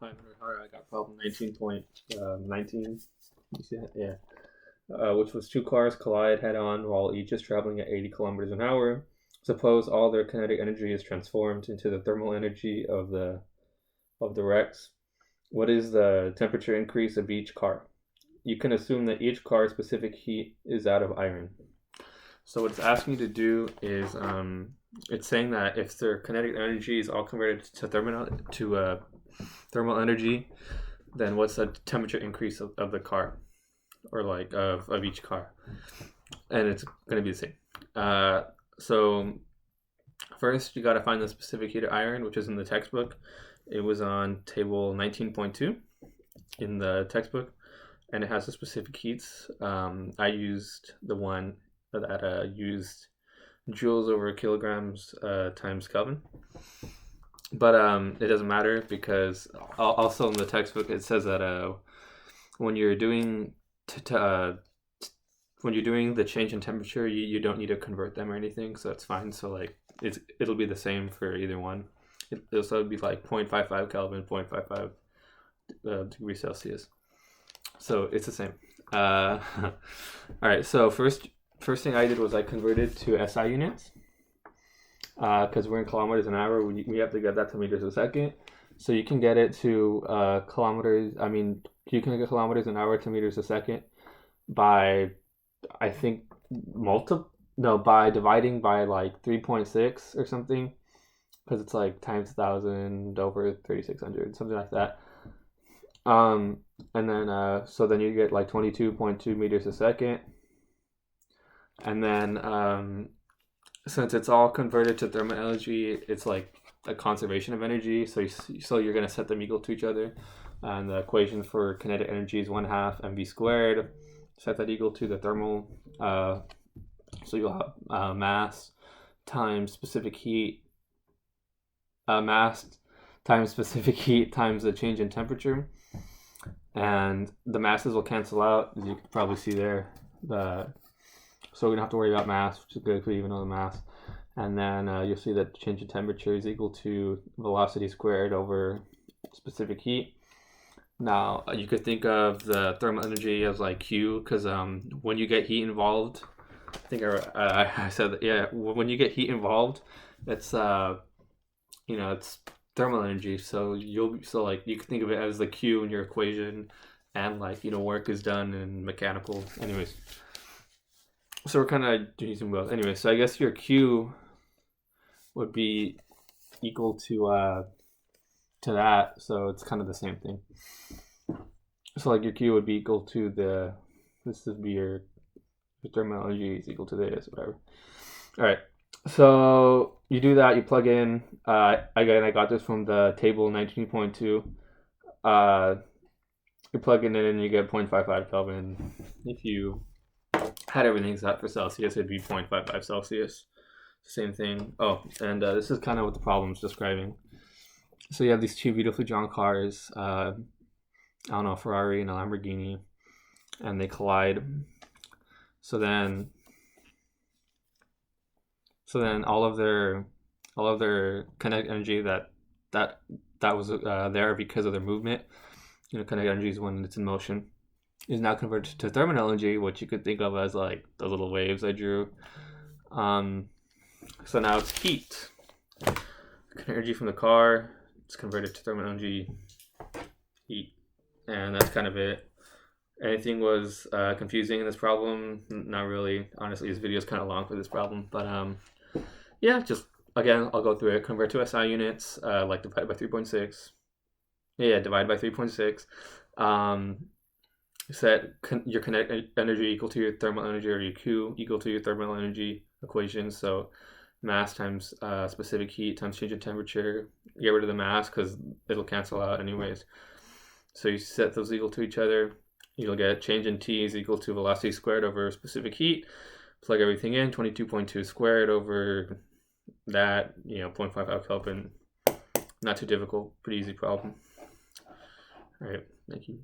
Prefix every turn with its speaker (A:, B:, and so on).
A: I got problem 19.19. You see that? Yeah. Which was two cars collide head on while each is traveling at 80 kilometers an hour. Suppose all their kinetic energy is transformed into the thermal energy of the wrecks. What is the temperature increase of each car? You can assume that each car's specific heat is out of iron. So what it's asking you to do is it's saying that if their kinetic energy is all converted to thermal energy, then what's the temperature increase of the car, or like of each car? And it's going to be the same. So first you got to find the specific heat of iron, which is in the textbook. It was on table 19.2 in the textbook, and it has the specific heats. I used the one that used joules over kilograms times Kelvin. But it doesn't matter because also in the textbook it says that when you're doing when you're doing the change in temperature, you don't need to convert them or anything, so that's fine. So like it'll be the same for either one. It'll still be like 0.55 Kelvin, 0.55 degrees Celsius. So it's the same. All right. So first thing I did was I converted to SI units. Because we're in kilometers an hour, we have to get that to meters a second. So you can get it to kilometers. I mean, you can get kilometers an hour to meters a second by, I think, by dividing by like 3.6 or something, because it's like times 1,000 over 3,600, something like that. And then so then you get like 22.2 meters a second, and then since it's all converted to thermal energy, it's like a conservation of energy. So you're going to set them equal to each other. And the equation for kinetic energy is 1/2 mv squared. Set that equal to the thermal. So you'll have mass times specific heat. Mass times specific heat times the change in temperature. And the masses will cancel out, as you can probably see there. So we don't have to worry about mass, which is good if we even know the mass. And then you'll see that change in temperature is equal to velocity squared over specific heat. Now, you could think of the thermal energy as like Q, because when you get heat involved, I think I said that, yeah, when you get heat involved, it's it's thermal energy. So you can think of it as the Q in your equation, and like work is done in mechanical. Anyways. So we're kind of using both. Anyway, so I guess your Q would be equal to that. So it's kind of the same thing. So like your Q would be equal to this would be your thermal energy is equal to this, whatever. All right. So you do that. You plug in. Again, I got this from the table 19.2. You plug it in and you get 0.55 Kelvin. If you had everything set for Celsius, it'd be 0.55 Celsius. Same thing. Oh, and this is kind of what the problem's describing. So you have these two beautifully drawn cars, I don't know, a Ferrari and a Lamborghini, and they collide. So then all of their kinetic energy that was there because of their movement, kinetic energy is when it's in motion, is now converted to thermal energy, which you could think of as like the little waves I drew. So now it's heat. Energy from the car, it's converted to thermal energy, heat, and that's kind of it. Anything was confusing in this problem? Not really. Honestly, this video is kind of long for this problem, but yeah, just again, I'll go through it. Convert to SI units, like divide by 3.6. Yeah, divide by 3.6. Set your kinetic energy equal to your thermal energy, or your Q equal to your thermal energy equation. So mass times specific heat times change in temperature. Get rid of the mass because it'll cancel out anyways. So you set those equal to each other. You'll get change in T is equal to velocity squared over specific heat. Plug everything in, 22.2 squared over that, 0.55 Kelvin. Not too difficult, pretty easy problem. All right, thank you.